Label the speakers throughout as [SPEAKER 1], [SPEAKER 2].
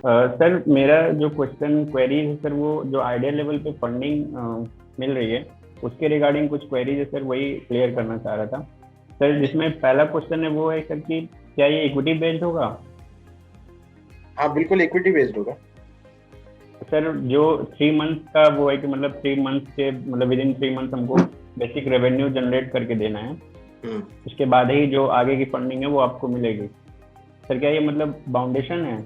[SPEAKER 1] Sir मेरा जो query है सर, वो जो आइडिया लेवल पे फंडिंग मिल रही है उसके रिगार्डिंग कुछ क्वेरीज है सर, वही क्लियर करना चाह रहा था सर। जिसमें पहला क्वेश्चन है वो है सर कि क्या ये इक्विटी बेस्ड होगा?
[SPEAKER 2] हाँ बिल्कुल इक्विटी बेस्ड होगा
[SPEAKER 1] सर जो 3 मंथ का वो है कि मतलब 3 मंथ के मतलब विद इन 3 मंथ हमको बेसिक रेवेन्यू जनरेट करके देना है, उसके बाद ही जो आगे की फंडिंग है वो आपको मिलेगी। सर क्या ये मतलब बाउंडेशन है?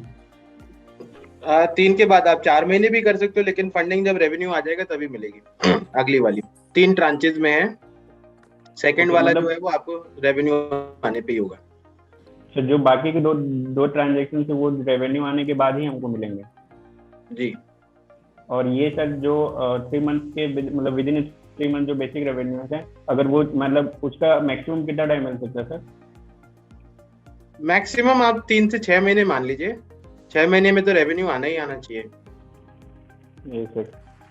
[SPEAKER 2] 3 के बाद आप 4 महीने भी कर सकते हो, लेकिन फंडिंग जब रेवेन्यू आ जाएगा तभी मिलेगी। अगली वाली 3 ट्रांचेज में है, सेकंड वाला जो है वो आपको रेवेन्यू आने पे ही होगा।
[SPEAKER 1] सर जो बाकी के दो ट्रांजेक्शन है वो रेवेन्यू आने के बाद ही हमको मिलेंगे
[SPEAKER 2] जी।
[SPEAKER 1] और ये सर जो 3 मंथ के मतलब विद इन 3 मंथ जो बेसिक रेवेन्यू है, अगर वो मतलब उसका मैक्सिमम कितना टाइम मिल सकता है सर?
[SPEAKER 2] मैक्सिमम आप 3 से 6 महीने मान लीजिए, 6 महीने में तो रेवेन्यू आना ही आना चाहिए।
[SPEAKER 1] ये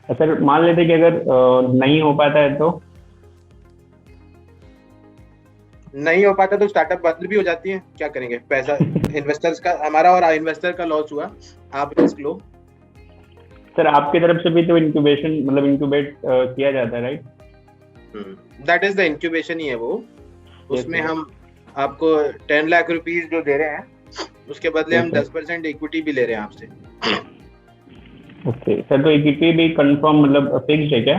[SPEAKER 1] सर मान लेते कि अगर नहीं हो पाता है तो?
[SPEAKER 2] नहीं हो पाता तो स्टार्टअप बंद भी हो जाती है, क्या करेंगे? पैसा इन्वेस्टर्स का, हमारा और इन्वेस्टर का लॉस हुआ, आप रिस्क लो।
[SPEAKER 1] सर आपकी तरफ से भी तो इंक्यूबेशन मतलब इंक्यूबेट किया जाता है right?
[SPEAKER 2] That is the incubation ही है वो। उसमें हम आपको 10 लाख रुपीज जो दे रहे हैं उसके बदले हम 10% इक्विटी भी ले रहे हैं आपसे।
[SPEAKER 1] ओके सर, तो इक्विटी भी कंफर्म मतलब फिक्स्ड है क्या?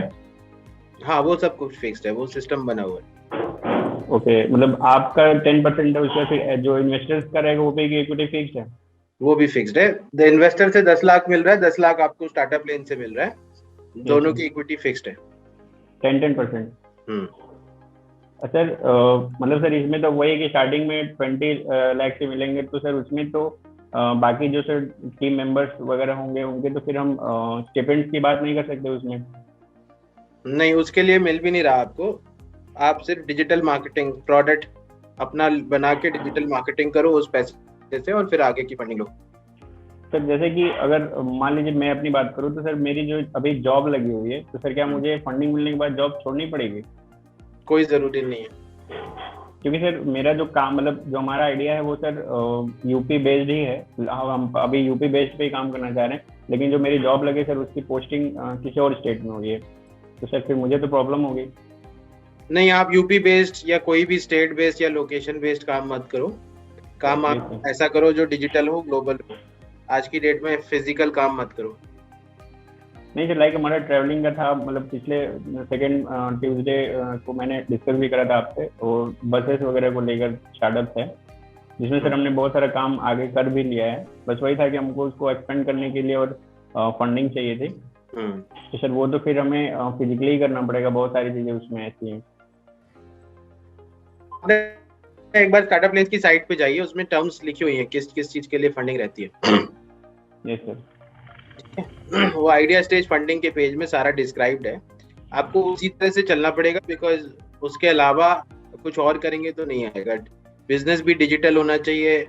[SPEAKER 2] हाँ वो सब कुछ फिक्स्ड है, वो सिस्टम बना हुआ है।
[SPEAKER 1] ओके मतलब आपका 10% है, उसका फिर जो इन्वेस्टर्स का रहेगा वो पे इक्विटी फिक्स्ड है?
[SPEAKER 2] वो भी फिक्स्ड है। द इन्वेस्टर से 10 लाख मिल रहा है, 10 लाख आपको स्टार्टअप लेन से मिल रहा है, दोनों की इक्विटी फिक्स्ड है
[SPEAKER 1] 10%। सर मतलब सर इसमें तो वही है कि स्टार्टिंग में 20 लाख से मिलेंगे, तो सर उसमें तो बाकी जो सर टीम मेंबर्स वगैरह होंगे उनके तो फिर हम स्टिपेंड्स की बात नहीं कर सकते उसमें?
[SPEAKER 2] नहीं, उसके लिए मिल भी नहीं रहा आपको। आप सिर्फ डिजिटल मार्केटिंग प्रोडक्ट अपना बना के डिजिटल मार्केटिंग करो उस पैसे से और फिर आगे की फंडिंग लो।
[SPEAKER 1] सर जैसे कि अगर मान लीजिए मैं अपनी बात करूं तो सर मेरी जो अभी जॉब लगी हुई है, तो सर क्या मुझे फंडिंग मिलने के बाद जॉब छोड़नी पड़ेगी?
[SPEAKER 2] कोई जरूरी नहीं है,
[SPEAKER 1] क्योंकि सर मेरा जो काम मतलब जो हमारा आइडिया है वो सर यूपी बेस्ड ही है, हम अभी यूपी बेस्ड पे ही काम करना चाह रहे हैं, लेकिन जो मेरी जॉब लगे सर उसकी पोस्टिंग किसी और स्टेट में हुई है, तो सर फिर मुझे तो प्रॉब्लम होगी।
[SPEAKER 2] नहीं आप यूपी बेस्ड या कोई भी स्टेट बेस्ड या लोकेशन बेस्ड काम मत करो। काम आप ऐसा करो जो डिजिटल हो, ग्लोबल हो। आज की डेट में फिजिकल काम मत करो।
[SPEAKER 1] नहीं सर, लाइक हमारा ट्रैवलिंग का था, मतलब पिछले सेकेंड ट्यूसडे को मैंने डिस्कस भी करा था आपसे, और बसेस वगैरह को लेकर स्टार्टअप है जिसमें सर हमने बहुत सारा काम आगे कर भी लिया है। बस वही था कि हमको उसको एक्सपेंड करने के लिए और फंडिंग चाहिए थी, तो सर वो तो फिर हमें फिजिकली ही करना पड़ेगा, बहुत सारी चीजें उसमें ऐसी हैं।
[SPEAKER 2] एक बार स्टार्टअप लेन्स की साइट पे जाइए, उसमें टर्म्स लिखी हुई हैं किस किस चीज के लिए फंडिंग रहती है।
[SPEAKER 1] Yes sir.
[SPEAKER 2] वो आइडिया स्टेज फंडिंग के पेज में सारा डिस्क्राइब्ड है, आपको उसी तरह से चलना पड़ेगा, बिकॉज उसके अलावा कुछ और करेंगे तो नहीं आएगा। बिजनेस भी डिजिटल होना चाहिए,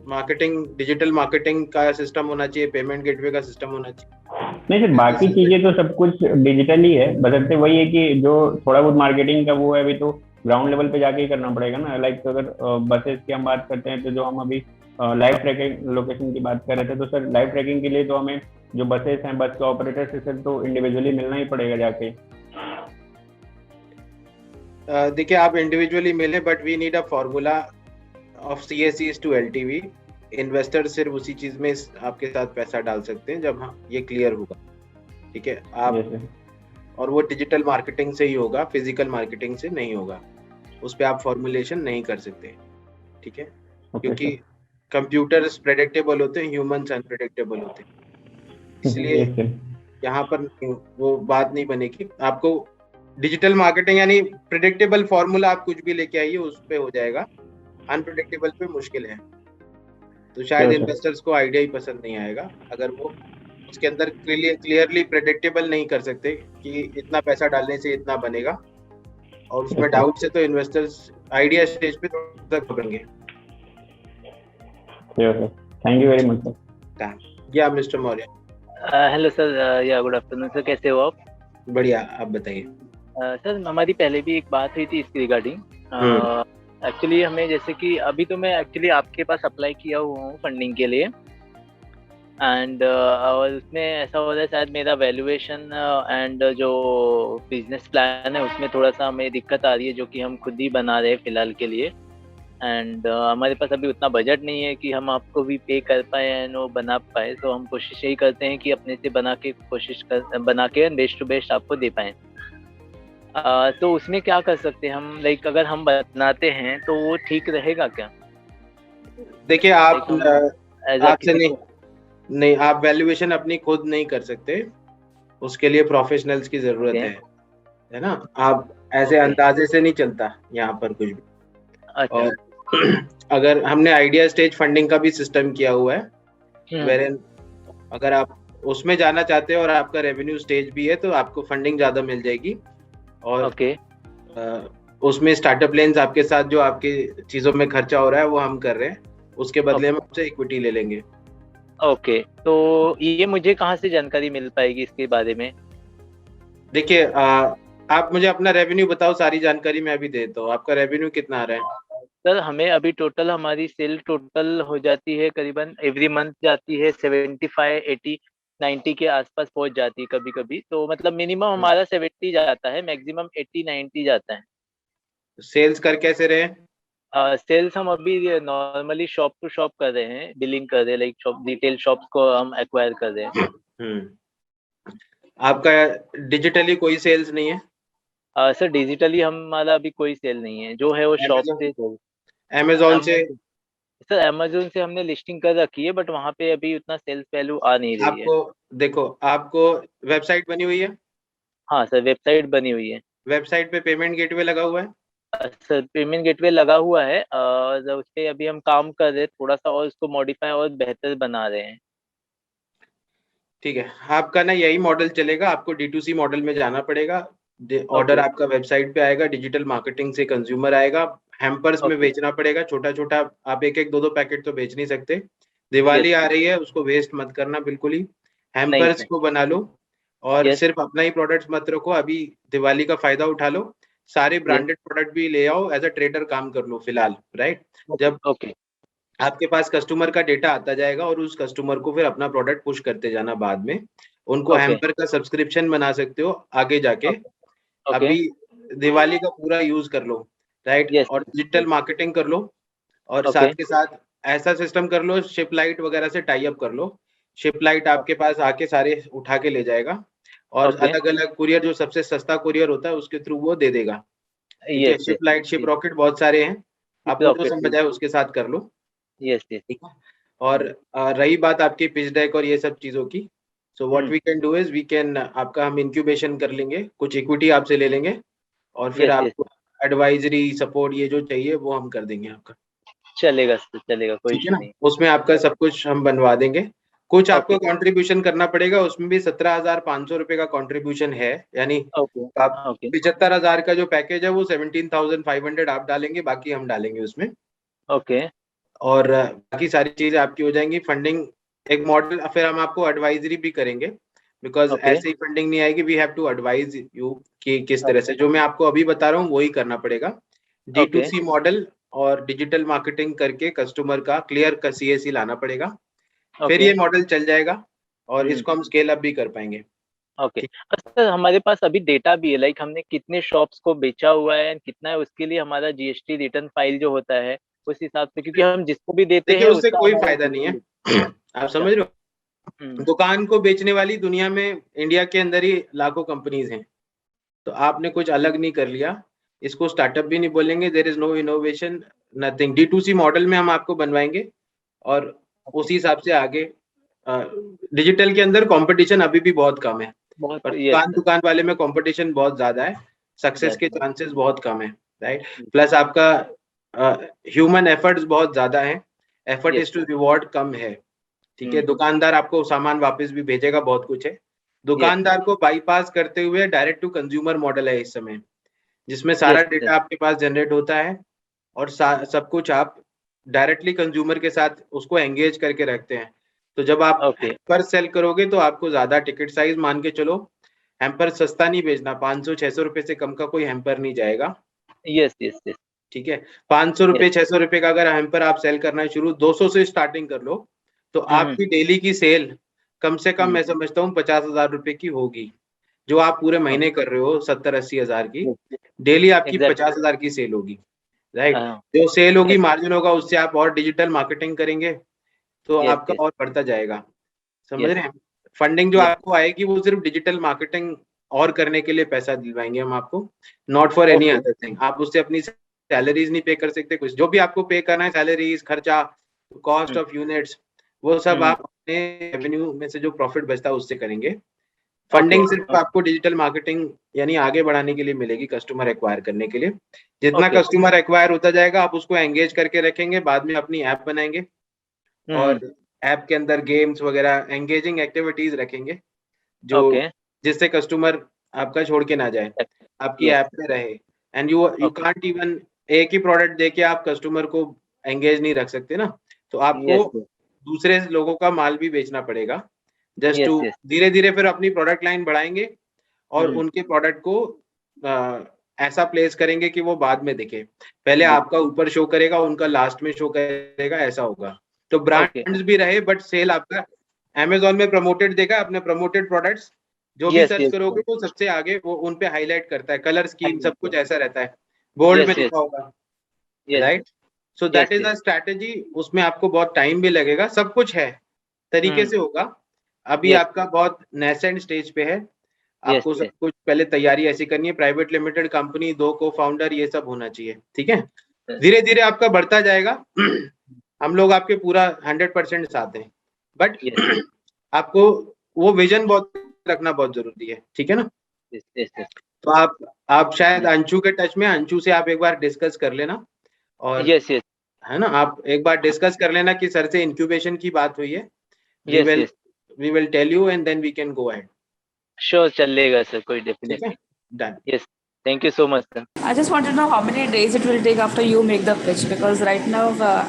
[SPEAKER 2] मार्केटिंग डिजिटल मार्केटिंग का सिस्टम होना चाहिए, पेमेंट गेटवे का सिस्टम होना चाहिए।
[SPEAKER 1] नहीं सर बाकी चीजें तो सब कुछ डिजिटल ही है, बशर्ते वही है कि जो थोड़ा बहुत मार्केटिंग का वो है अभी तो ग्राउंड लेवल पे जाके ही करना पड़ेगा ना। लाइक तो अगर बसेस की हम बात करते हैं तो जो हम अभी लाइव ट्रैकिंग लोकेशन की बात कर रहे थे, तो सर लाइव ट्रैकिंग के लिए तो हमें जो बसेस हैं, बस के ऑपरेटर से सर तो इंडिविजुअली मिलना ही पड़ेगा जाके।
[SPEAKER 2] देखिए आप इंडिविजुअली मिले, but we need a formula of CACs to LTV। Investor सिर्फ उसी चीज में आपके साथ पैसा डाल सकते हैं जब ये क्लियर होगा, ठीक है आप। और वो डिजिटल मार्केटिंग से ही होगा, फिजिकल मार्केटिंग से नहीं होगा, उस पर आप फॉर्मुलेशन नहीं कर सकते, ठीक है? क्योंकि कंप्यूटर्स प्रेडिक्टेबल होते हैं, ह्यूमंस अनप्रेडिक्टेबल होते हैं, इसलिए यहाँ पर वो बात नहीं बनेगी। आपको डिजिटल मार्केटिंग यानी प्रेडिक्टेबल फॉर्मूला आप कुछ भी लेके आइए उस पे हो जाएगा, अनप्रेडिक्टेबल पे मुश्किल है। तो शायद इन्वेस्टर्स को आइडिया ही पसंद नहीं आएगा अगर वो उसके अंदर क्लियरली प्रेडिक्टेबल नहीं कर सकते कि इतना पैसा डालने से इतना बनेगा, और उसमें डाउट से तो इन्वेस्टर्स आइडिया स्टेज पे तक पकड़ेंगे।
[SPEAKER 1] Thank you very much sir.
[SPEAKER 2] या मिस्टर मौर्य।
[SPEAKER 3] हेलो सर, या गुड आफ्टरनून सर, कैसे हो आप?
[SPEAKER 2] बढ़िया, आप बताइए।
[SPEAKER 3] सर हमारी पहले भी एक बात हुई थी इसकी रिगार्डिंग। एक्चुअली हमें जैसे कि अभी तो मैं एक्चुअली आपके पास अप्लाई किया हुआ हूँ फंडिंग के लिए, एंड और उसमें ऐसा हो रहा है शायद मेरा वैल्यूएशन एंड जो बिजनेस प्लान है उसमें थोड़ा सा हमें दिक्कत आ रही है, जो कि हम खुद ही बना रहे हैं फिलहाल के लिए। एंड हमारे पास अभी उतना बजट नहीं है कि हम आपको भी पे कर पाए एंड वो बना पाए, तो हम कोशिश यही करते हैं कि अपने से बना के बेस्ट टू बेस्ट आपको दे पाए। तो उसमें क्या कर सकते हैं हम, लाइक अगर हम बनाते हैं तो वो ठीक रहेगा क्या?
[SPEAKER 2] देखिए
[SPEAKER 3] लाइक
[SPEAKER 2] आप
[SPEAKER 3] हम एज अ
[SPEAKER 2] आपसे
[SPEAKER 3] किसी
[SPEAKER 2] नहीं
[SPEAKER 3] को
[SPEAKER 2] नहीं आप वैल्यूएशन अपनी खुद नहीं कर सकते, उसके लिए प्रोफेशनल्स की जरूरत
[SPEAKER 3] ओके
[SPEAKER 2] है ना। आप ऐसे
[SPEAKER 3] ओके
[SPEAKER 2] अंदाजे से नहीं चलता यहाँ पर कुछ भी।
[SPEAKER 3] अच्छा
[SPEAKER 2] और अगर हमने आइडिया स्टेज फंडिंग का भी सिस्टम किया हुआ है, वेर अगर आप उसमें जाना चाहते हो और आपका रेवेन्यू स्टेज भी है तो आपको फंडिंग ज्यादा मिल जाएगी। और
[SPEAKER 3] ओके
[SPEAKER 2] उसमें स्टार्टअप लेन्स आपके साथ जो आपकी चीजों में खर्चा हो रहा है वो हम कर रहे हैं, उसके बदले हम आपसे इक्विटी ले लेंगे।
[SPEAKER 3] ओके। तो ये मुझे कहाँ से जानकारी मिल पाएगी इसके बारे में?
[SPEAKER 2] देखिए आप मुझे अपना रेवेन्यू बताओ, सारी जानकारी मैं अभी देता हूँ। आपका रेवेन्यू कितना आ रहा है?
[SPEAKER 3] सर हमें अभी टोटल हमारी सेल टोटल हो जाती है करीबन एवरी मंथ जाती है 75 80 90 के आसपास पहुंच जाती है कभी कभी, तो मतलब मिनिमम हमारा 70 जाता है, मैक्सिमम 80 90 जाता है।
[SPEAKER 2] सेल्स कर कैसे रहे?
[SPEAKER 3] सेल्स हम अभी नॉर्मली शॉप टू शॉप कर रहे हैं, बिलिंग कर रहे हैं, लाइक शॉप डिटेल शॉप्स को हम एक्वायर कर रहे हैं।
[SPEAKER 2] आपका डिजिटली कोई सेल्स नहीं है?
[SPEAKER 3] सर डिजिटली हमारा अभी कोई सेल नहीं है, जो है वो शॉप
[SPEAKER 2] अमेजोन
[SPEAKER 3] से सेल।
[SPEAKER 2] अमेजोन से
[SPEAKER 3] सर अमेजोन से हमने लिस्टिंग कर रखी है, बट वहाँ पे अभी उतना सेल्स वैल्यू आ नहीं रही है।
[SPEAKER 2] आपको देखो, आपको वेबसाइट बनी हुई है,
[SPEAKER 3] हाँ सर वेबसाइट बनी हुई है।
[SPEAKER 2] वेबसाइट पे पेमेंट गेटवे लगा हुआ है।
[SPEAKER 3] सर पेमेंट गेटवे लगा हुआ है, और उस पे अभी हम काम कर रहे हैं थोड़ा सा, और उसको मॉडिफाई और बेहतर बना रहे हैं।
[SPEAKER 2] ठीक है, आपका ना यही मॉडल चलेगा, आपको D2C मॉडल में जाना पड़ेगा। ऑर्डर
[SPEAKER 3] ओके
[SPEAKER 2] आपका वेबसाइट पे आएगा, डिजिटल मार्केटिंग से कंज्यूमर आएगा, हैम्पर्स में
[SPEAKER 3] ओके
[SPEAKER 2] बेचना पड़ेगा छोटा छोटा। आप एक एक दो दो पैकेट तो बेच नहीं सकते। दिवाली
[SPEAKER 3] यस
[SPEAKER 2] आ रही है, उसको वेस्ट मत करना बिल्कुल ही।
[SPEAKER 3] नहीं
[SPEAKER 2] हैम्पर्स
[SPEAKER 3] नहीं
[SPEAKER 2] को बना लो, और
[SPEAKER 3] यस
[SPEAKER 2] सिर्फ अपना ही प्रोडक्ट्स मत रखो। अभी दिवाली का फायदा उठा लो, सारे
[SPEAKER 3] यस
[SPEAKER 2] ब्रांडेड प्रोडक्ट भी ले आओ, एज अ ट्रेडर काम कर लो फिलहाल, राइट।
[SPEAKER 3] ओके
[SPEAKER 2] जब
[SPEAKER 3] ओके
[SPEAKER 2] आपके पास कस्टमर का डेटा आता जाएगा और उस कस्टमर को फिर अपना प्रोडक्ट पुश करते जाना बाद में, उनको
[SPEAKER 3] ओके
[SPEAKER 2] हैम्पर का सब्सक्रिप्शन बना सकते हो आगे जाके।
[SPEAKER 3] ओके ओके
[SPEAKER 2] अभी दिवाली का पूरा यूज कर लो, राइट,
[SPEAKER 3] यस
[SPEAKER 2] और डिजिटल मार्केटिंग कर लो। और
[SPEAKER 3] ओके
[SPEAKER 2] साथ के साथ ऐसा सिस्टम कर लो, शिप लाइट वगैरह से टाई अप कर लो। शिप लाइट आपके पास आके सारे उठा के ले जाएगा, और
[SPEAKER 3] ओके
[SPEAKER 2] अलग अलग कुरियर, जो सबसे सस्ता कुरियर होता है उसके थ्रू वो दे देगा। ठीक है,
[SPEAKER 3] yes
[SPEAKER 2] ship light, ship
[SPEAKER 3] yes
[SPEAKER 2] rocket बहुत सारे हैं, आपको जो
[SPEAKER 3] रॉकेट
[SPEAKER 2] समझ आए उसके साथ कर लो।
[SPEAKER 3] यस यस
[SPEAKER 2] ठीक है। और रही बात आपकी पिच डेक और ये सब चीजों की, so what we can do is we can आपका हम इंक्यूबेशन कर लेंगे, कुछ इक्विटी आपसे ले लेंगे, और फिर
[SPEAKER 3] यस यस
[SPEAKER 2] आपको एडवाइजरी सपोर्ट ये जो चाहिए वो हम कर देंगे आपका।
[SPEAKER 3] चलेगा सर चलेगा, कोई
[SPEAKER 2] ठीक है
[SPEAKER 3] इशू
[SPEAKER 2] ना,
[SPEAKER 3] नहीं।
[SPEAKER 2] उसमें आपका सब कुछ हम बनवा देंगे। कुछ
[SPEAKER 3] ओके
[SPEAKER 2] आपको कंट्रीब्यूशन करना पड़ेगा, उसमें भी 17,500 रुपये का कंट्रीब्यूशन है, यानी
[SPEAKER 3] ओके
[SPEAKER 2] आप
[SPEAKER 3] ओके
[SPEAKER 2] 75,000 का जो पैकेज है वो 17,500 आप डालेंगे, बाकी हम डालेंगे उसमें।
[SPEAKER 3] ओके
[SPEAKER 2] और बाकी सारी चीजें आपकी हो जाएंगी। फंडिंग एक मॉडल, फिर हम आपको एडवाइजरी भी करेंगे, बिकॉज
[SPEAKER 3] ओके
[SPEAKER 2] ऐसे ही फंडिंग नहीं आएगी। We have to advise you कि किस तरह
[SPEAKER 3] ओके
[SPEAKER 2] से, जो मैं आपको अभी बता रहा हूँ वही करना पड़ेगा।
[SPEAKER 3] ओके
[SPEAKER 2] D2C मॉडल और डिजिटल मार्केटिंग करके कस्टमर का क्लियर का CAC लाना पड़ेगा, फिर
[SPEAKER 3] ओके
[SPEAKER 2] ये मॉडल चल जाएगा और इसको हम स्केल अप भी कर पाएंगे।
[SPEAKER 3] ओके।
[SPEAKER 2] ठीक।
[SPEAKER 3] सर हमारे पास अभी डेटा भी है, लाइक हमने कितने शॉप्स को बेचा हुआ है एंड कितना है, उसके लिए हमारा जीएसटी रिटर्न फाइल जो होता है उस हिसाब से, क्योंकि हम जिसको भी देते
[SPEAKER 2] देखिए
[SPEAKER 3] हैं
[SPEAKER 2] उससे
[SPEAKER 3] उसका
[SPEAKER 2] कोई
[SPEAKER 3] हमारा
[SPEAKER 2] फायदा नहीं
[SPEAKER 3] GST
[SPEAKER 2] है। आप
[SPEAKER 3] अच्छा
[SPEAKER 2] समझ रहे हो,
[SPEAKER 3] हम्म
[SPEAKER 2] दुकान को बेचने वाली दुनिया में इंडिया के अंदर ही लाखों कंपनीज हैं, तो आपने कुछ अलग नहीं कर लिया। इसको स्टार्टअप भी नहीं बोलेंगे, there is no innovation, nothing. D2C model में हम आपको बनवाएंगे, और
[SPEAKER 3] ओके
[SPEAKER 2] उसी हिसाब से आगे। डिजिटल के अंदर कंपटीशन अभी भी बहुत कम है,
[SPEAKER 3] बहुत
[SPEAKER 2] पर
[SPEAKER 3] यस
[SPEAKER 2] दुकान
[SPEAKER 3] सर
[SPEAKER 2] दुकान वाले में कंपटीशन बहुत ज्यादा है, सक्सेस के
[SPEAKER 3] ज्यादा
[SPEAKER 2] चांसेस बहुत कम है, राइट। प्लस आपका ह्यूमन एफर्ट्स बहुत ज्यादा है, effort
[SPEAKER 3] yes
[SPEAKER 2] is to reward कम है। ठीक है,
[SPEAKER 3] हम्म
[SPEAKER 2] दुकानदार आपको सामान वापस भी भेजेगा, बहुत कुछ है।
[SPEAKER 3] यस
[SPEAKER 2] दुकानदार को बाईपास करते हुए डायरेक्ट टू कंज्यूमर मॉडल है इस समय, जिसमें सारा
[SPEAKER 3] यस
[SPEAKER 2] डेटा आपके पास जनरेट होता है, और सब कुछ आप डायरेक्टली कंज्यूमर के साथ उसको एंगेज करके रखते हैं। तो जब आप
[SPEAKER 3] ओके
[SPEAKER 2] हैम्पर सेल करोगे तो आपको ज्यादा टिकट साइज मान के चलो, हैम्पर सस्ता नहीं बेचना, 500-600 रुपए से कम का कोई हैम्पर नहीं जाएगा।
[SPEAKER 3] यस यस यस
[SPEAKER 2] ठीक है, 500 रुपए
[SPEAKER 3] यस
[SPEAKER 2] 600 रुपए का अगर हैम्पर आप सेल करना शुरू, 200 से स्टार्टिंग कर लो, तो आपकी डेली की सेल कम से कम मैं समझता हूँ 50,000 रुपए की होगी, जो आप पूरे महीने कर रहे हो 70-80 हजार की, डेली आपकी 50,000 की सेल होगी, राइट। जो सेल होगी, मार्जिन होगा, उससे आप और डिजिटल मार्केटिंग करेंगे तो आपका और बढ़ता जाएगा, समझ रहे हैं। फंडिंग जो आपको आएगी वो सिर्फ डिजिटल मार्केटिंग और करने के लिए पैसा दिलवाएंगे हम आपको, not for any other thing. आप उससे अपनी सैलरीज नहीं पे कर सकते, कुछ जो भी आपको पे करना है, सैलरीज, खर्चा, कॉस्ट ऑफ यूनिट्स, वो सब आप अपने रेवेन्यू में से जो प्रॉफिट बचता है उससे करेंगे। फंडिंग सिर्फ आपको डिजिटल मार्केटिंग यानी आगे बढ़ाने के लिए मिलेगी, कस्टमर एक्वायर करने के लिए। जितना कस्टमर एक्वायर होता जाएगा आप उसको एंगेज करके रखेंगे, बाद में अपनी ऐप बनाएंगे और ऐप के अंदर गेम्स वगैरह एंगेजिंग एक्टिविटीज रखेंगे, जो जिससे कस्टमर आपका छोड़ के ना जाए, आपकी ऐप में रहे। एंड यू कांट इवन एक ही प्रोडक्ट देके आप कस्टमर को एंगेज नहीं रख सकते ना, तो आपको दूसरे लोगों का माल भी बेचना पड़ेगा, जस्ट टू धीरे धीरे फिर अपनी प्रोडक्ट लाइन बढ़ाएंगे और उनके प्रोडक्ट को ऐसा प्लेस करेंगे कि वो बाद में दिखे, पहले आपका ऊपर शो करेगा, उनका लास्ट में शो करेगा, ऐसा होगा। तो ब्रांड्स भी रहे बट सेल आपका अमेजोन में प्रमोटेड देगा, अपने प्रमोटेड प्रोडक्ट्स जो भी सर्च करोगे वो सबसे आगे वो उन पे हाईलाइट करता है, कलर स्कीम सब कुछ ऐसा रहता है, बोल्ड में लिखा होगा, right. So that is a strategy. उसमें आपको बहुत टाइम भी लगेगा, सब कुछ है तरीके से होगा। अभी आपका बहुत नेसेंट स्टेज पे है, आपको सब कुछ पहले तैयारी ऐसी करनी है, प्राइवेट लिमिटेड कंपनी, 2 को फाउंडर, ये सब होना चाहिए, ठीक है। धीरे धीरे आपका बढ़ता जाएगा हम लोग आपके पूरा 100% साथ हैं, बट आपको वो विजन बहुत रखना बहुत जरूरी है, ठीक है ना। तो आप शायद अंशु के टच में, अंशु से आप एक बार डिस्कस कर लेना, और है ना, आप एक बार डिस्कस कर लेना कि सर से इंक्यूबेशन की बात हुई है, we will tell you and then we can go ahead.
[SPEAKER 3] Sure, चलेगा सर, कोई definitely.
[SPEAKER 2] Done.
[SPEAKER 3] Yes, thank you so much sir.
[SPEAKER 4] I just want to know how many days it will take after you make the pitch, because right now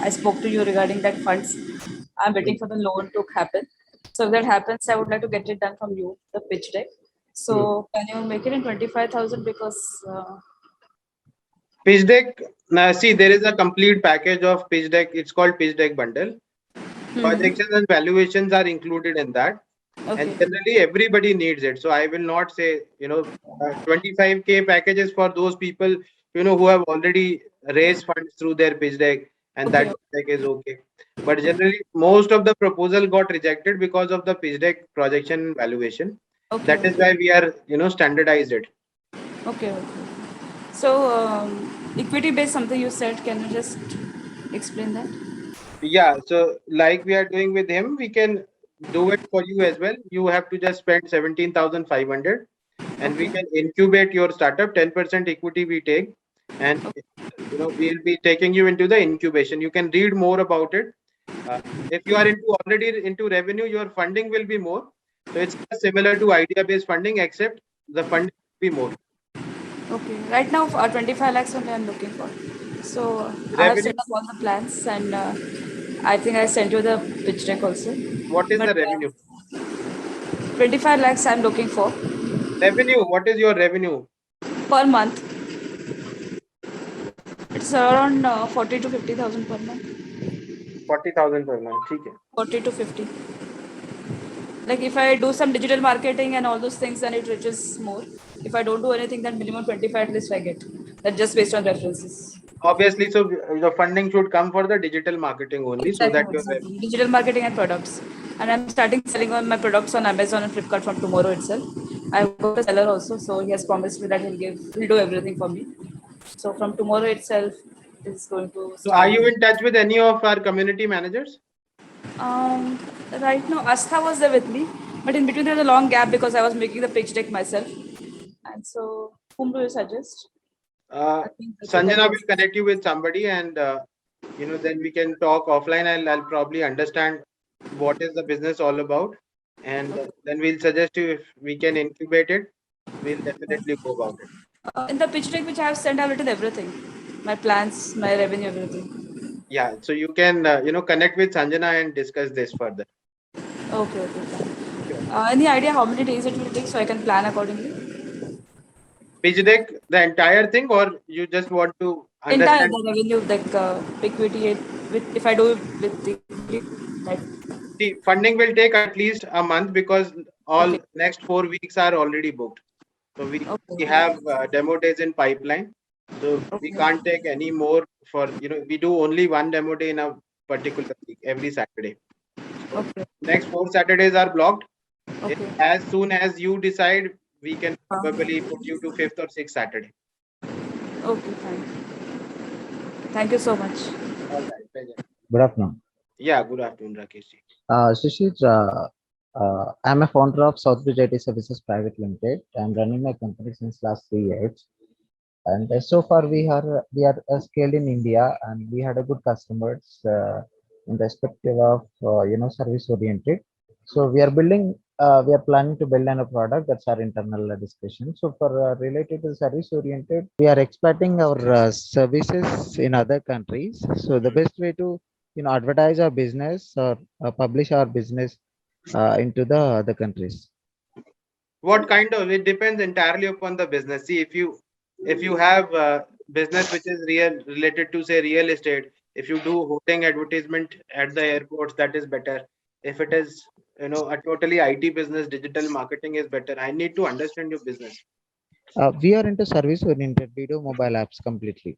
[SPEAKER 4] I spoke to you regarding that funds. I'm waiting for the loan to happen. So if that happens, I would like to get it done from you, the pitch deck. So can you make it in 25,000? Because
[SPEAKER 2] pitch deck, see, there is a complete package of pitch deck. It's called pitch deck bundle. Projections and valuations are included in that. And generally everybody needs it. So I will not say, 25K packages for those people, who have already raised funds through their pitch deck, and that deck is okay. But generally most of the proposal got rejected because of the pitch deck projection and valuation. That is why we are, standardized it.
[SPEAKER 4] Okay. So equity based something you said, can you just explain that?
[SPEAKER 2] Yeah, so like we are doing with him, we can do it for you as well. You have to just spend 17,500 and we can incubate your startup. 10% equity we take, and we'll be taking you into the incubation. You can read more about it. If you are already into revenue, your funding will be more. So it's similar to idea based funding, except the funding will be more.
[SPEAKER 4] Okay, right now 25 lakhs only I'm looking for. So I have set up all the plans, and I think I sent you the pitch deck also.
[SPEAKER 2] What is the revenue?
[SPEAKER 4] 25 lakhs I'm looking for.
[SPEAKER 2] Revenue, what is your revenue?
[SPEAKER 4] Per month. It's around 40 to 50,000 per month.
[SPEAKER 2] 40,000 per month, okay.
[SPEAKER 4] 40 to 50. Like if I do some digital marketing and all those things, then it reaches more. If I don't do anything, then minimum 25 at least I get. That's just based on references.
[SPEAKER 2] Obviously, so the funding should come for the digital marketing only,
[SPEAKER 4] exactly,
[SPEAKER 2] so that
[SPEAKER 4] exactly. Digital marketing and products. And I'm starting selling on my products on Amazon and Flipkart from tomorrow itself. I've got a seller also, so he has promised me that he'll do everything for me. So from tomorrow itself, it's going to start.
[SPEAKER 2] So are you in touch with any of our community managers?
[SPEAKER 4] Right now, Astha was there with me, but in between there's a long gap because I was making the pitch deck myself. And so, whom do you suggest?
[SPEAKER 2] Sanjana will connect you with somebody, and then we can talk offline. I'll probably understand what is the business all about, and then we'll suggest you if we can incubate it. We'll definitely go about it.
[SPEAKER 4] In the pitch deck which I have sent, I've written everything, my plans, my revenue, everything.
[SPEAKER 2] Yeah, so you can connect with Sanjana and discuss this further.
[SPEAKER 4] Okay. Any idea how many days it will take so I can plan accordingly?
[SPEAKER 2] Pitch deck, the entire thing, or you just want to understand?
[SPEAKER 4] Entire the revenue, like equity, if I do it with the right.
[SPEAKER 2] See, funding will take at least a month because all
[SPEAKER 4] Okay.
[SPEAKER 2] next 4 weeks are already booked. So we
[SPEAKER 4] Okay.
[SPEAKER 2] have demo days in pipeline. So we
[SPEAKER 4] Okay.
[SPEAKER 2] can't take any more for, we do only one demo day in a particular week, every Saturday. So
[SPEAKER 4] Okay.
[SPEAKER 2] next 4 Saturdays are blocked.
[SPEAKER 4] Okay.
[SPEAKER 2] As soon as you decide, we can
[SPEAKER 4] Uh,
[SPEAKER 2] probably put you to 5th or 6th Saturday.
[SPEAKER 4] okay. Fine. Thank you so much.
[SPEAKER 2] All right. Pleasure.
[SPEAKER 5] Good afternoon.
[SPEAKER 2] Yeah, good afternoon, Rakesh ji.
[SPEAKER 5] Shishir, I'm a founder of Southbridge IT Services Private Limited. I'm running my company since last 3 years, and so far we are scaled in India, and we had a good customers in respective of service oriented. So we are planning to build a product. That's our internal discussion. So for related to service oriented, we are expanding our services in other countries. So the best way to advertise our business or publish our business into the other countries.
[SPEAKER 2] What kind of, it depends entirely upon the business. See, if you have business which is related to, say, real estate, if you do hoarding advertisement at the airports, that is better. If it is a totally IT business, digital marketing is better. I need to understand your business.
[SPEAKER 5] We are into service oriented. We do mobile apps completely,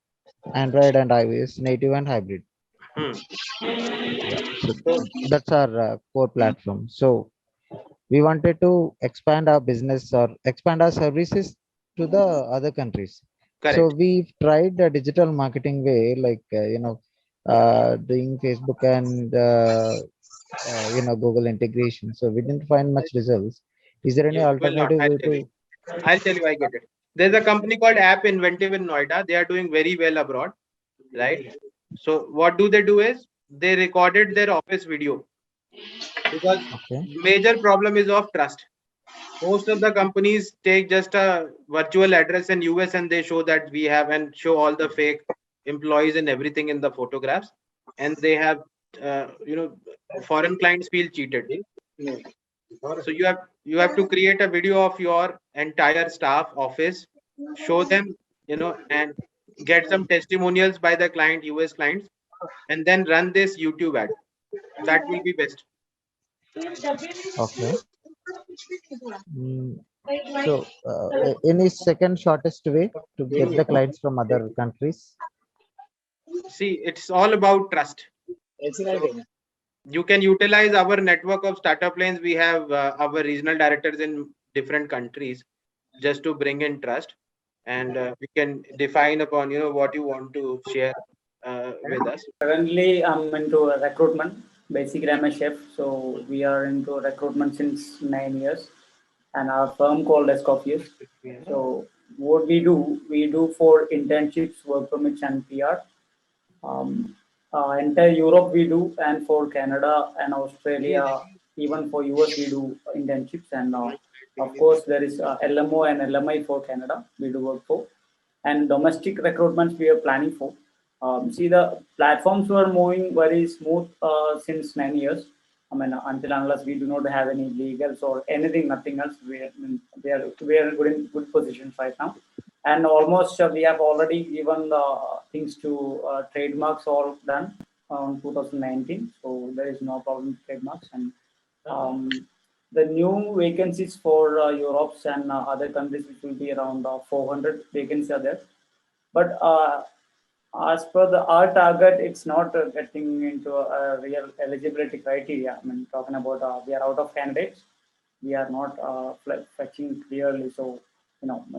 [SPEAKER 5] Android and iOS, native and hybrid.
[SPEAKER 2] Hmm.
[SPEAKER 5] Yeah, so
[SPEAKER 2] So
[SPEAKER 5] that's our core platform. So we wanted to expand our business or expand our services to the other countries. So
[SPEAKER 2] correct.
[SPEAKER 5] we've tried the digital marketing way, like doing Facebook and Google integration. So we didn't find much results. Is there any
[SPEAKER 2] You will not.
[SPEAKER 5] alternative
[SPEAKER 2] I'll
[SPEAKER 5] way
[SPEAKER 2] tell you.
[SPEAKER 5] to?
[SPEAKER 2] I'll tell you. I get it. There's a company called App Inventive in Noida. They are doing very well abroad, right? So what do? Is they recorded their office video because
[SPEAKER 5] Okay.
[SPEAKER 2] major problem is of trust. Most of the companies take just a virtual address in US and they show that we have and show all the fake employees and everything in the photographs, and they have uh, you know foreign clients feel cheated. So you have to create a video of your entire staff office, show them, and get some testimonials by the client, US clients, and then run this YouTube ad. That will be best.
[SPEAKER 5] Okay. Mm, so, any second shortest way to get the clients from other countries?
[SPEAKER 2] See, it's all about trust. So you can utilize our network of startup lanes. We have our regional directors in different countries just to bring in trust, and we can define upon what you want to share with us.
[SPEAKER 6] Currently, I'm into recruitment. Basically, I'm a chef, so we are into recruitment since 9 years, and our firm called as Coffees. So what we do for internships, work permits, and PR. Entire Europe we do, and for Canada and Australia, even for US we do internships, and of course there is LMO and LMI for Canada we do work for, and domestic recruitments we are planning for. See, the platforms were moving very smooth since 9 years. I mean, until unless we do not have any legals or anything, nothing else, we are good in good positions right now, and almost we have already given the things to trademarks all done on 2019, so there is no problem with trademarks. And the new vacancies for Europe's and other countries, which will be around 400 vacancies are there, but as per our target, it's not getting into a real eligibility criteria. I mean, talking about we are out of candidates, we are not fetching clearly. So,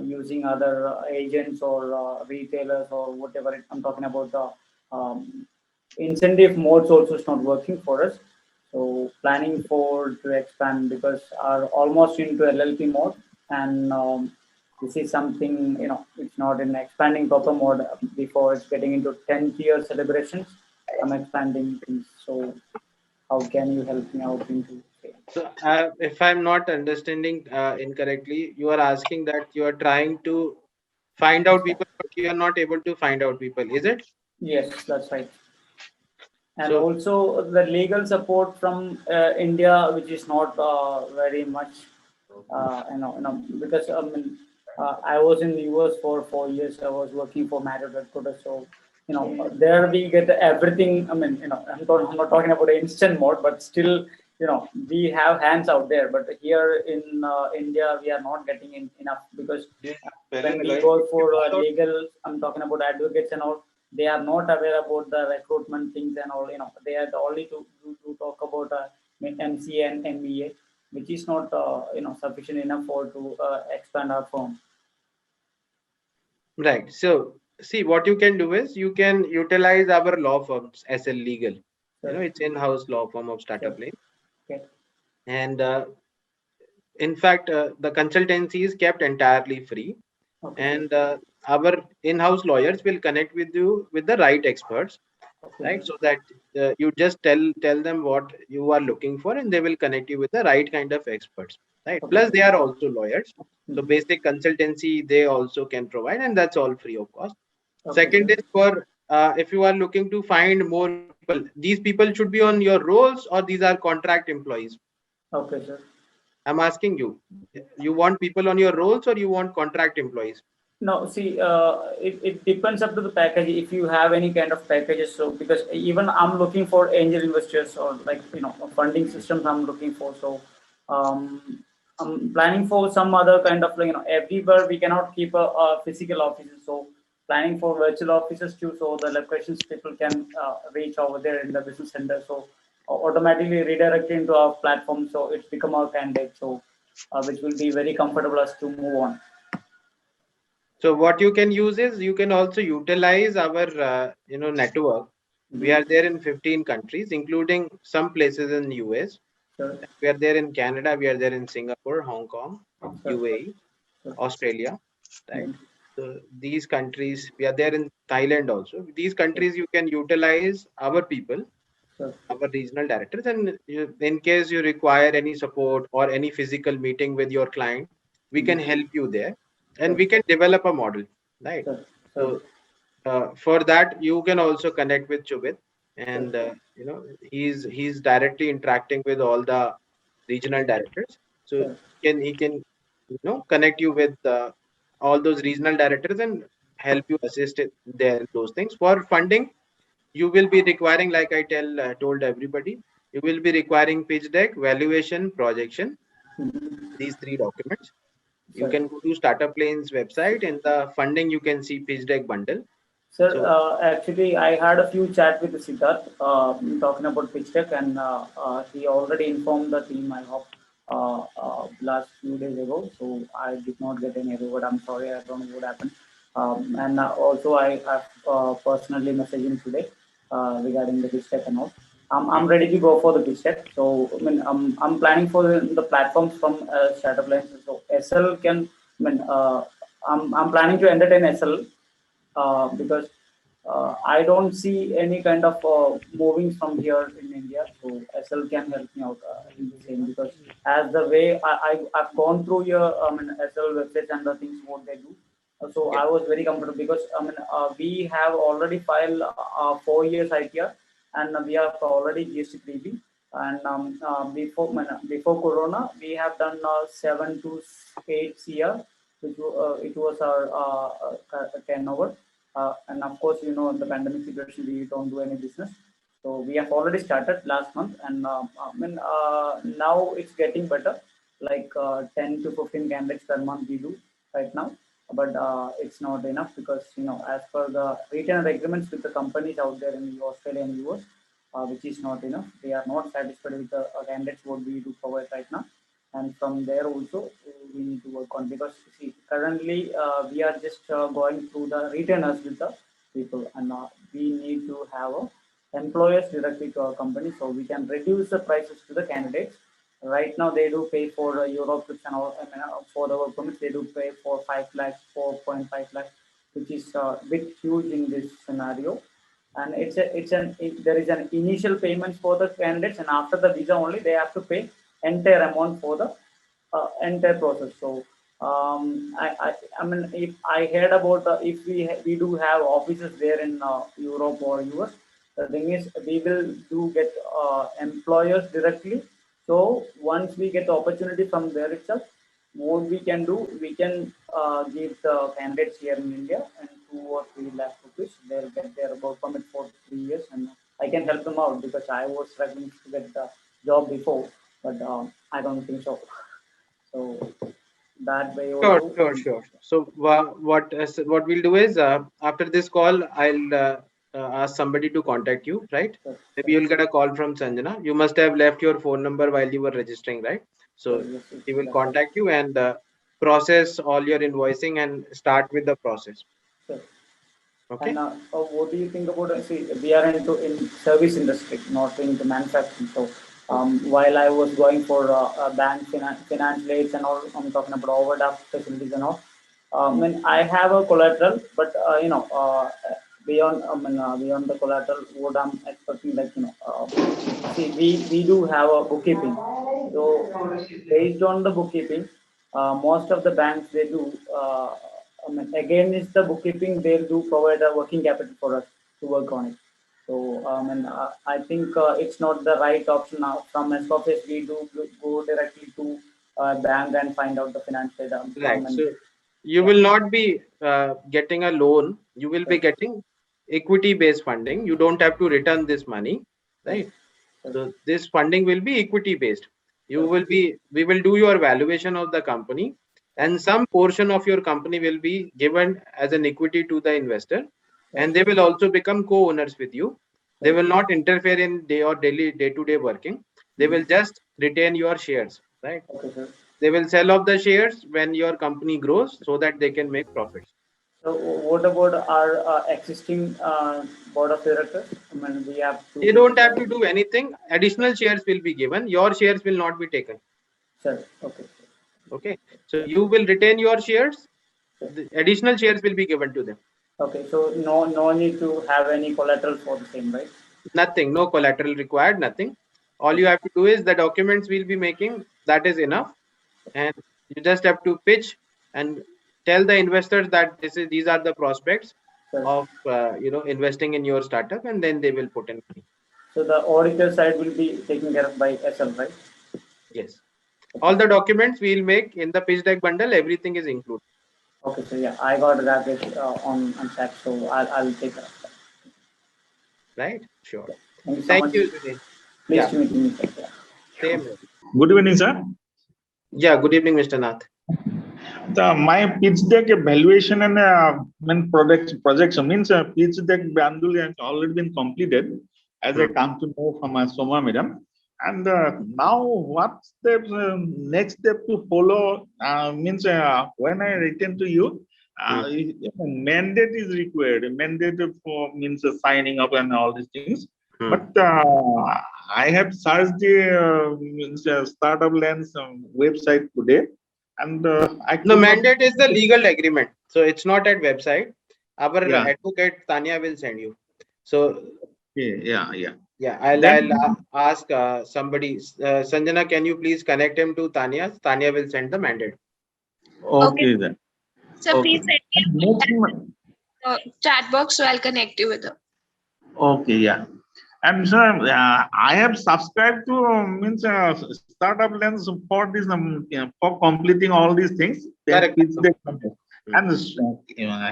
[SPEAKER 6] using other agents or retailers or whatever I'm talking about, the incentive modes also is not working for us. So, planning for to expand because are almost into LLP mode, and this is something, it's not in expanding proper mode before it's getting into 10th year celebrations. I'm expanding things. So how can you help me out into?
[SPEAKER 2] So if I'm not understanding incorrectly, you are asking that you are trying to find out people, but you are not able to find out people. Is it?
[SPEAKER 6] Yes, that's right. And
[SPEAKER 2] So
[SPEAKER 6] also the legal support from India, which is not very much, because I was in the US for 4 years. I was working for Marriott headquarters, so there we get everything. I mean, I'm not talking about instant mode, but still we have hands out there, but here in India we are not getting enough, because when we go for legal, I'm talking about advocates and all, they are not aware about the recruitment things and all. They are only to talk about MCA and MBA, which is not sufficient enough for to expand our firm.
[SPEAKER 2] Right. So see, what you can do is you can utilize our law firms, SL Legal.
[SPEAKER 6] Sure.
[SPEAKER 2] It's in-house law firm of StartupLanes.
[SPEAKER 6] Okay.
[SPEAKER 2] And in fact, the consultancy is kept entirely free.
[SPEAKER 6] Okay.
[SPEAKER 2] And our in-house lawyers will connect with you with the right experts,
[SPEAKER 6] Okay.
[SPEAKER 2] right? So that you just tell them what you are looking for, and they will connect you with the right kind of experts, right?
[SPEAKER 6] Okay.
[SPEAKER 2] Plus, they are also lawyers. So
[SPEAKER 6] Mhm.
[SPEAKER 2] basic consultancy they also can provide, and that's all free of cost.
[SPEAKER 6] Okay,
[SPEAKER 2] Second
[SPEAKER 6] sir.
[SPEAKER 2] is for if you are looking to find more people, these people should be on your rolls, or these are contract employees.
[SPEAKER 6] Okay, sir.
[SPEAKER 2] I'm asking you, you want people on your rolls or you want contract employees?
[SPEAKER 6] No, see, it depends up to the package. If you have any kind of packages, so because even I'm looking for angel investors, or like funding systems I'm looking for. So um, I'm planning for some other kind of everywhere we cannot keep a physical offices. So planning for virtual offices too, so the locations people can reach over there in the business center. So automatically redirect into our platform. So it's become our candidate. So which will be very comfortable us to move on.
[SPEAKER 2] So what you can use is you can also utilize our network. We are there in 15 countries, including some places in US.
[SPEAKER 6] Sure.
[SPEAKER 2] We are there in Canada. We are there in Singapore, Hong Kong,
[SPEAKER 6] Sure.
[SPEAKER 2] UAE,
[SPEAKER 6] Sure.
[SPEAKER 2] Australia, right?
[SPEAKER 6] Mhm.
[SPEAKER 2] So these countries, we are there in Thailand also. These countries you can utilize our people,
[SPEAKER 6] Sure.
[SPEAKER 2] our regional directors, and in case you require any support or any physical meeting with your client, we can help you there, and
[SPEAKER 6] Sure.
[SPEAKER 2] we can develop a model, right?
[SPEAKER 6] Sure. Sure.
[SPEAKER 2] So for that you can also connect with Chubit, and he's directly interacting with all the regional directors. So
[SPEAKER 6] Sure.
[SPEAKER 2] he can connect you with all those regional directors and help you assist it there, those things. For funding, you will be requiring, like I told everybody, you will be requiring pitch deck, valuation, projection, these three documents. You
[SPEAKER 6] Sure.
[SPEAKER 2] can go to StartupLanes website. In the funding you can see pitch deck bundle.
[SPEAKER 6] Sir,
[SPEAKER 2] So
[SPEAKER 6] actually, I had a few chat with Siddharth talking about pitch deck, and he already informed the team, I hope, last few days ago. So I did not get any reward. I'm sorry, I don't know what happened. And also, I have personally messaged him today regarding the pitch deck and all. I'm ready to go for the pitch deck. So I mean, I'm planning for the platforms from StartupLanes. So SL can, I'm planning to entertain SL. Because I don't see any kind of moving from here in India. So SL can help me out in the same, because as the way I've gone through your SL websites and the things what they do. So
[SPEAKER 2] yeah.
[SPEAKER 6] I was very comfortable, because we have already filed 4 years ITR, and we have already GST 3B. And before Corona, we have done 7 to 8 CR, which it was our turnover. And of course, the pandemic situation, we don't do any business. So we have already started last month, and now it's getting better. Like 10 to 15 candidates per month we do right now, but it's not enough, because as per the retainer agreements with the companies out there in Australia and US, which is not enough. They are not satisfied with the candidates what we do provide right now, and from there also we need to work on, because see, currently we are just going through the retainers with the people, and we need to have employers directly to our company, so we can reduce the prices to the candidates. Right now they do pay for Europe trips and all. For the work permits they do pay for 5 lakhs, 4.5 lakhs, which is a bit huge in this scenario. And there is an initial payment for the candidates, and after the visa only they have to pay entire amount for the entire process. So I mean, if I heard about if we do have offices there in Europe or US, the thing is we will do get employers directly. So once we get the opportunity from there itself, what we can do, we can give the candidates here in India, and 2 or 3 lakh rupees. They'll get their work permit for 3 years, and I can help them out, because I was struggling to get the job before, but I don't think so. So that way also.
[SPEAKER 2] Sure. So what we'll do is after this call, I'll ask somebody to contact you, right? Maybe you'll get a call from Sanjana. You must have left your phone number while you were registering, right? So
[SPEAKER 6] Yes,
[SPEAKER 2] he will contact you and process all your invoicing and start with the process.
[SPEAKER 6] sure.
[SPEAKER 2] Okay.
[SPEAKER 6] And what do you think about? See, we are in service industry, not into manufacturing. So while I was going for bank finance rates and all, I'm talking about overdraft facilities and all. When I have a collateral, but beyond beyond the collateral, what I'm expecting, like see, we do have a bookkeeping. So based on the bookkeeping, most of the banks they do. Again, it's the bookkeeping. They do provide a working capital for us to work on it. So I think it's not the right option now. From SCOFS, we do go directly to bank and find out the finance data.
[SPEAKER 2] Right. So you will not be getting a loan. You will be getting equity-based funding. You don't have to return this money, right? So this funding will be equity-based. We will do your valuation of the company, and some portion of your company will be given as an equity to the investor, and they will also become co-owners with you. They will not interfere in day-to-day working. They will just retain your shares, right?
[SPEAKER 6] Okay, sir.
[SPEAKER 2] They will sell off the shares when your company grows so that they can make profits.
[SPEAKER 6] So what about our existing board of directors? I mean, we have to.
[SPEAKER 2] You don't have to do anything. Additional shares will be given. Your shares will not be taken.
[SPEAKER 6] Sir, okay.
[SPEAKER 2] Okay. So you will retain your shares. The additional shares will be given to them.
[SPEAKER 6] Okay. So no need to have any collateral for the same, right?
[SPEAKER 2] Nothing. No collateral required. Nothing. All you have to do is the documents we'll be making. That is enough. And you just have to pitch and tell the investors that these are the prospects of investing in your startup, and then they will put in money.
[SPEAKER 6] So the auditor side will be taken care of by SL, right?
[SPEAKER 2] Yes. All the documents we'll make in the pitch deck bundle. Everything is included.
[SPEAKER 6] Okay. So yeah, I got that on chat. So I'll take that.
[SPEAKER 2] Right. Sure.
[SPEAKER 6] Thank you so
[SPEAKER 2] Thank
[SPEAKER 6] much.
[SPEAKER 2] you, Shishir.
[SPEAKER 6] Pleased to meet you, Mr. Yeah.
[SPEAKER 2] Same here.
[SPEAKER 7] Good evening, sir.
[SPEAKER 2] Yeah. Good evening, Mr. Nath.
[SPEAKER 7] My pitch deck evaluation and projection means pitch deck bundle has already been completed, as I come to know from Soma madam. And now, what steps next step to follow means when I return to you, mandate is required. Mandate for means signing up and all these things. But I have searched the StartupLanes website today. And
[SPEAKER 2] no, mandate is the legal agreement, so it's not at website. Our advocate Tanya will send you. So I'll ask somebody. Sanjana, can you please connect him to Tanya? Tanya will send the mandate.
[SPEAKER 7] Okay then.
[SPEAKER 8] So please send me chat box, so I'll connect you with her.
[SPEAKER 7] Okay, yeah. And sir, I have subscribed to StartupLanes for this for completing all these things.
[SPEAKER 2] Correct.
[SPEAKER 7] And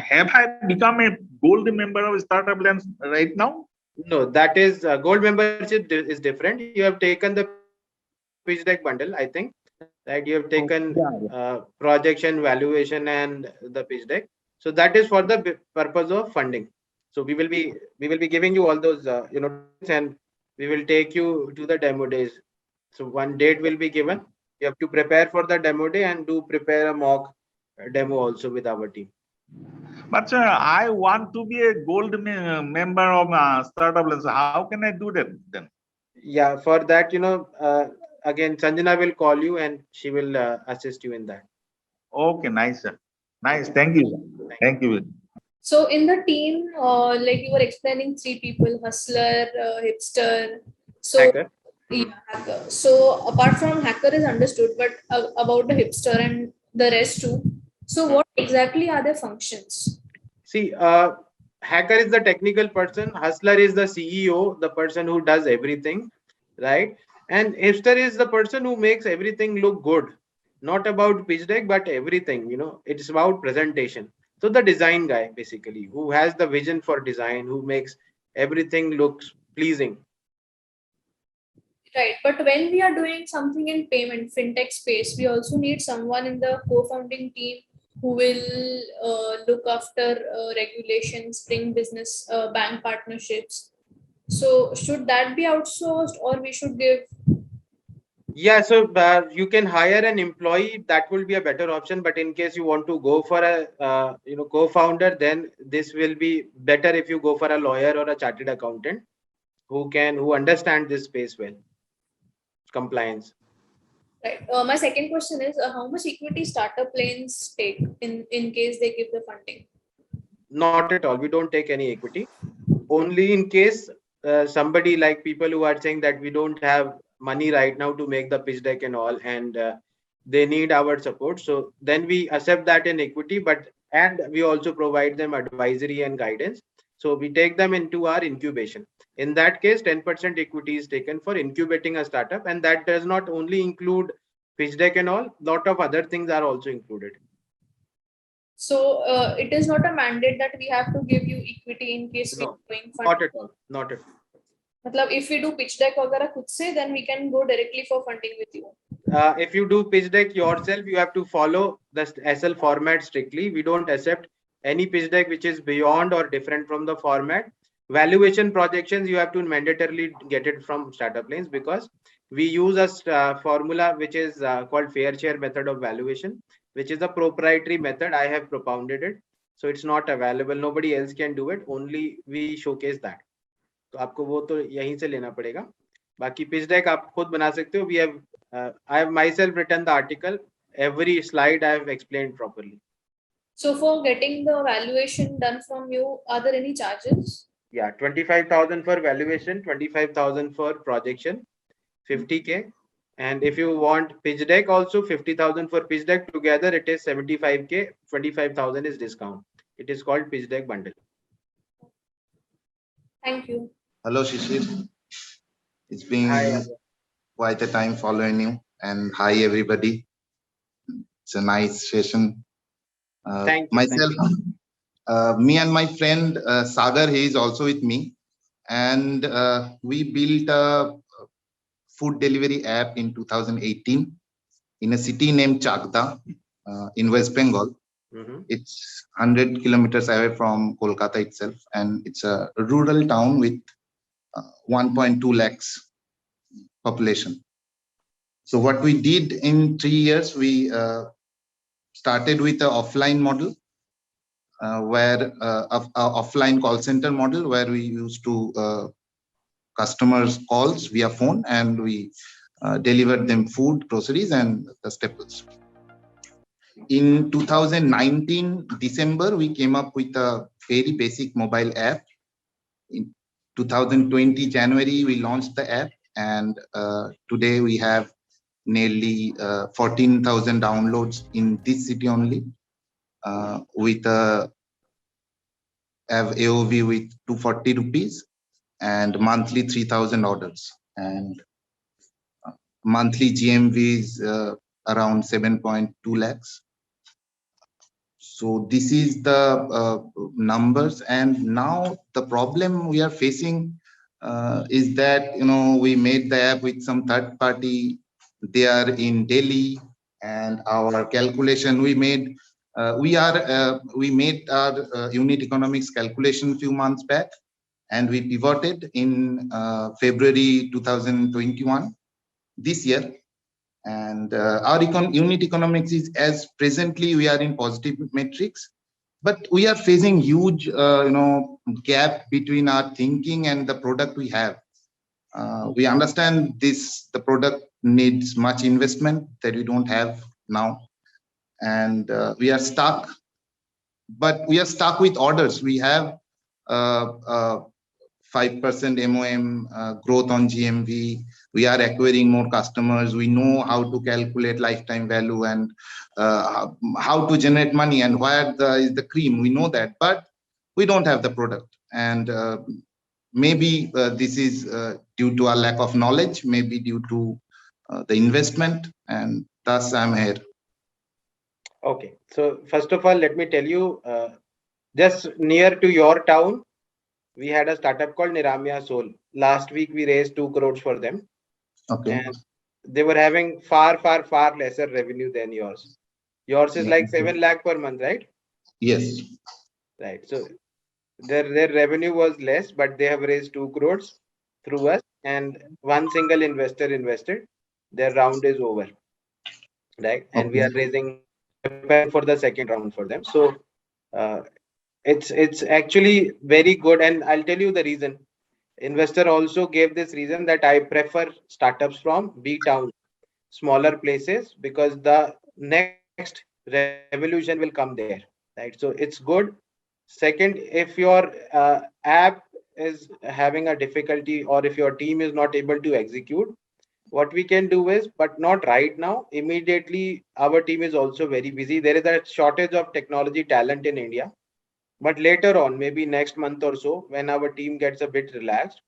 [SPEAKER 7] have I become a gold member of StartupLanes right now?
[SPEAKER 2] No, that is gold membership is different. You have taken the pitch deck bundle, I think. Right? You have taken projection, valuation, and the pitch deck. So that is for the purpose of funding. So we will be giving you all those and we will take you to the demo days. So one date will be given. You have to prepare for the demo day and prepare a mock demo also with our team.
[SPEAKER 7] But I want to be a gold member of StartupLanes. How can I do that then?
[SPEAKER 2] Yeah, for that, again, Sanjana will call you and she will assist you in that.
[SPEAKER 7] Okay, nice, sir. Nice. Thank you. Thank you.
[SPEAKER 9] So in the team, like you were explaining, 3 people: hustler, hipster. So
[SPEAKER 2] hacker.
[SPEAKER 9] Hacker. So apart from hacker is understood, but about the hipster and the rest too. So what exactly are their functions?
[SPEAKER 2] See, hacker is the technical person. Hustler is the CEO, the person who does everything, right? And hipster is the person who makes everything look good. Not about pitch deck, but everything. It's about presentation. So the design guy, basically, who has the vision for design, who makes everything looks pleasing.
[SPEAKER 9] Right. But when we are doing something in payment, fintech space, we also need someone in the co-founding team who will look after regulations, bring business, bank partnerships. So should that be outsourced or we should give?
[SPEAKER 2] Yeah, so you can hire an employee. That will be a better option. But in case you want to go for a co-founder, then this will be better if you go for a lawyer or a chartered accountant who understand this space well, compliance.
[SPEAKER 9] Right. My second question is how much equity StartupLanes take in case they give the funding?
[SPEAKER 2] Not at all. We don't take any equity. Only in case somebody like people who are saying that we don't have money right now to make the pitch deck and all, and they need our support. So then we accept that in equity, and we also provide them advisory and guidance. So we take them into our incubation. In that case, 10% equity is taken for incubating a startup, and that does not only include pitch deck and all. Lot of other things are also included.
[SPEAKER 9] So it is not a mandate that we have to give you equity in case we are going funding.
[SPEAKER 2] Not at all. Not at all.
[SPEAKER 9] Matlab, if we do pitch deck वगैरह खुद से, then we can go directly for funding with you.
[SPEAKER 2] If you do pitch deck yourself, you have to follow the SL format strictly. We don't accept any pitch deck which is beyond or different from the format. Valuation projections, you have to mandatorily get it from StartupLanes because we use a formula which is called fair share method of valuation, which is a proprietary method. I have propounded it. So it's not available. Nobody else can do it. Only we showcase that. तो आपको वो तो यहीं से लेना पड़ेगा. बाकी pitch deck आप खुद बना सकते हो. We have I have myself written the article. Every slide I have explained properly.
[SPEAKER 9] So for getting the valuation done from you, are there any charges?
[SPEAKER 2] Yeah, 25,000 for valuation, 25,000 for projection, 50K. And if you want pitch deck also 50,000 for pitch deck together, it is 75K, 25,000 is discount. It is called pitch deck bundle.
[SPEAKER 9] Thank you.
[SPEAKER 10] Hello, Shishir. It's been quite a time following you, and hi everybody. It's a nice session.
[SPEAKER 2] Thank you.
[SPEAKER 10] Myself, me and my friend Sagar, he is also with me, and we built a food delivery app in 2018 in a city named Chakda in West Bengal. It's 100 kilometers away from Kolkata itself, and it's a rural town with 1.2 lakhs population. So what we did in 3 years, we started with an offline model, where offline call center model, where we used to customers calls via phone, and we delivered them food, groceries, and the staples. In 2019 December, we came up with a very basic mobile app. In 2020 January, we launched the app, and today we have nearly 14,000 downloads in this city only, with a AOV with 240 rupees and monthly 3,000 orders, and monthly GMV is around 7.2 lakhs. So this is the numbers, and now the problem we are facing is that we made the app with some third party. They are in Delhi, and our calculation we made we made our unit economics calculation a few months back, and we pivoted in February 2021 this year. And our unit economics is, as presently we are in positive metrics, but we are facing huge gap between our thinking and the product we have. We understand the product needs much investment that we don't have now, and we are stuck. But we are stuck with orders. We have 5% MOM growth on GMV. We are acquiring more customers. We know how to calculate lifetime value and how to generate money and where is the cream. We know that, but we don't have the product. And maybe this is due to our lack of knowledge, maybe due to the investment, and thus I'm here.
[SPEAKER 2] Okay, so first of all, let me tell you, just near to your town, we had a startup called Niramya Soul. Last week, we raised 2 crores for them.
[SPEAKER 10] Okay.
[SPEAKER 2] and they were having far lesser revenue than yours. Yours is like 7 lakh per month, right?
[SPEAKER 10] Yes.
[SPEAKER 2] Right. So their revenue was less, but they have raised 2 crores through us, and one single investor invested. Their round is over, right? And we
[SPEAKER 10] Okay.
[SPEAKER 2] are raising, preparing for the second round for them. So uh, it's actually very good, and I'll tell you the reason. Investor also gave this reason that I prefer startups from B town, smaller places, because the next revolution will come there, right? So it's good. Second, if your app is having a difficulty, or if your team is not able to execute, what we can do is, but not right now, immediately, our team is also very busy. There is a shortage of technology talent in India, but later on, maybe next month or so, when our team gets a bit relaxed,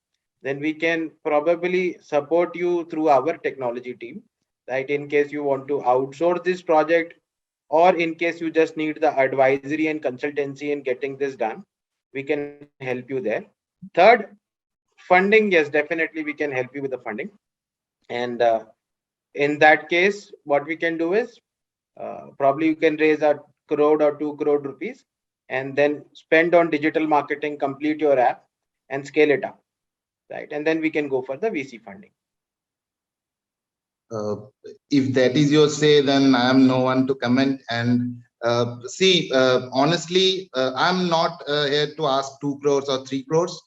[SPEAKER 2] then we can probably support you through our technology team, right? In case you want to outsource this project, or in case you just need the advisory and consultancy in getting this done, we can help you there. Third, funding. Yes, definitely we can help you with the funding. And in that case, what we can do is, probably you can raise a crore or 2 crore rupees, and then spend on digital marketing, complete your app, and scale it up, right? And then we can go for the VC funding.
[SPEAKER 10] Uh, if that is your say, then I am no one to comment. And see, honestly, I'm not here to ask 2 crores or 3 crores.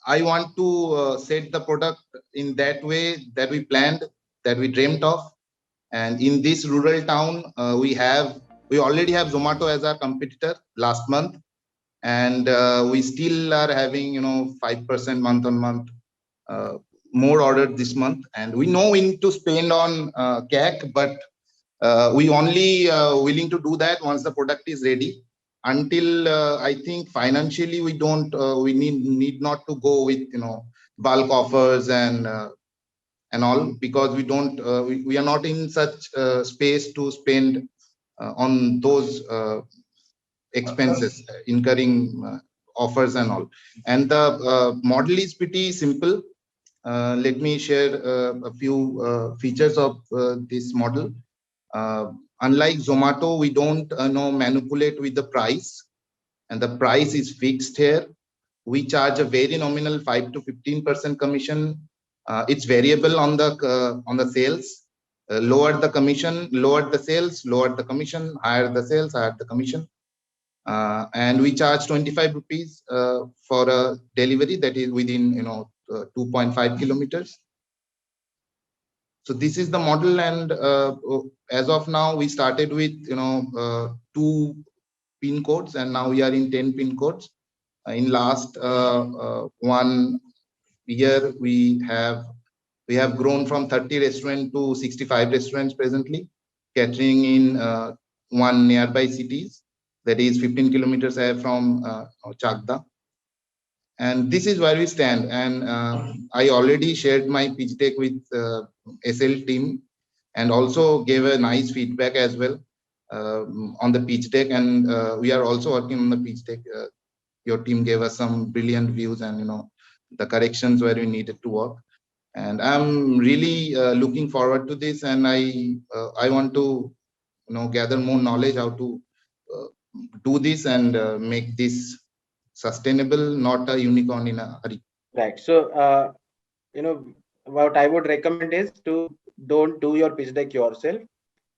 [SPEAKER 10] I want to set the product in that way that we planned, that we dreamt of. And in this rural town, we already have Zomato as our competitor last month, and we still are having 5% month on month more orders this month. And we know we need to spend on CAC, but we only willing to do that once the product is ready. Until I think financially we don't we need not to go with bulk offers and all, because we don't we are not in such space to spend on those expenses, incurring offers and all. And the model is pretty simple. Let me share a few features of this model. Unlike Zomato, we don't manipulate with the price, and the price is fixed here. We charge a very nominal 5 to 15% commission. It's variable on the sales. Lower the commission, lower the sales, lower the commission, higher the sales, higher the commission. And we charge 25 rupees for a delivery that is within 2.5 kilometers. So this is the model, and as of now, we started with 2 pin codes, and now we are in 10 pin codes. In last 1 year, we have grown from 30 restaurants to 65 restaurants presently, catering in 1 nearby cities, that is 15 kilometers away from Chakda. And this is where we stand. And I already shared my pitch deck with SL team, and also gave a nice feedback as well on the pitch deck. And we are also working on the pitch deck. Your team gave us some brilliant views and the corrections where we needed to work. And I'm really looking forward to this. And I want to gather more knowledge how to do this and make this sustainable, not a unicorn in a hurry.
[SPEAKER 2] Right. So, what I would recommend is to don't do your pitch deck yourself.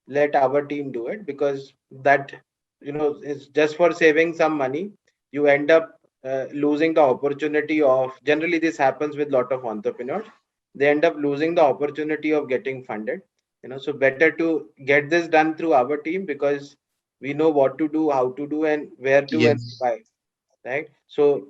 [SPEAKER 2] Let our team do it, because that, is just for saving some money. You end up losing the opportunity of, generally this happens with a lot of entrepreneurs. They end up losing the opportunity of getting funded. So better to get this done through our team, because we know what to do, how to do, and where to and
[SPEAKER 10] Yes.
[SPEAKER 2] why. Right. So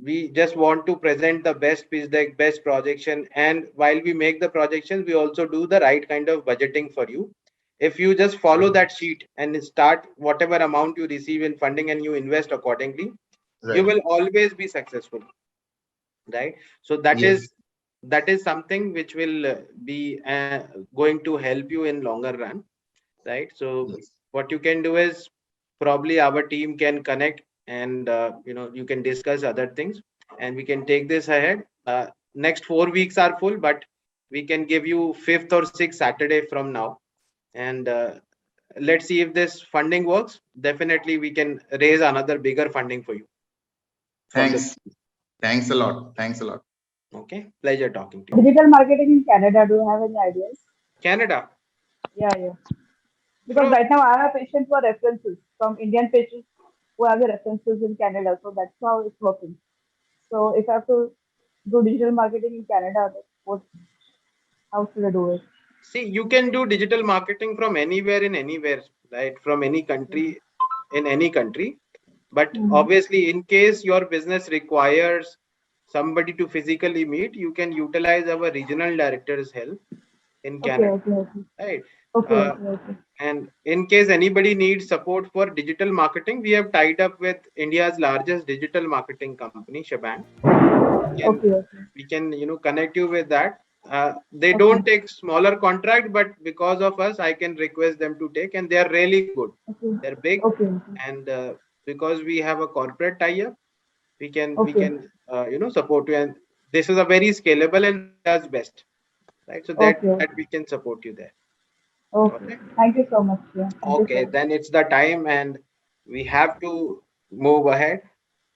[SPEAKER 2] we just want to present the best pitch deck, best projection, and while we make the projections, we also do the right kind of budgeting for you. If you just follow that sheet and start whatever amount you receive in funding and you invest accordingly, you
[SPEAKER 10] Right.
[SPEAKER 2] will always be successful, right? So
[SPEAKER 10] Yes.
[SPEAKER 2] that is something which will be going to help you in longer run, right? So
[SPEAKER 10] Yes.
[SPEAKER 2] what you can do is, probably our team can connect, and you can discuss other things, and we can take this ahead. Next 4 weeks are full, but we can give you 5th or 6th Saturday from now, and let's see if this funding works. Definitely we can raise another bigger funding for you.
[SPEAKER 10] Thanks a lot.
[SPEAKER 2] Okay, pleasure talking to you.
[SPEAKER 4] Digital marketing in Canada, do you have any ideas?
[SPEAKER 2] Canada.
[SPEAKER 4] Yeah. Because right now I have patients for references from Indian patients who have the references in Canada, so that's how it's working. So if I have to do digital marketing in Canada, how should I do it?
[SPEAKER 2] See, you can do digital marketing from anywhere in anywhere, right? From any country, in any country. But obviously, in case your business requires somebody to physically meet, you can utilize our regional director's help in Canada. Right.
[SPEAKER 4] Okay.
[SPEAKER 2] And in case anybody needs support for digital marketing, we have tied up with India's largest digital marketing company, Shebang. We can connect you with that. They don't take smaller contract, but because of us, I can request them to take, and they are really good. They're big, and because we have a corporate tie-up, we can support you, and this is a very scalable and does best, right? So that we can support you there.
[SPEAKER 4] Okay. Thank you so much. Yeah.
[SPEAKER 2] Okay, then it's the time, and we have to move ahead.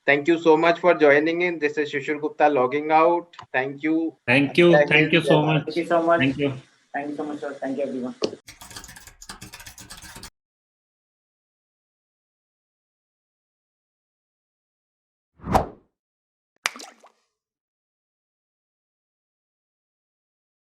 [SPEAKER 2] Thank you so much for joining in. This is Shishir Gupta logging out. Thank you.
[SPEAKER 6] Thank you so much. Thank you so much, sir. Thank you, everyone.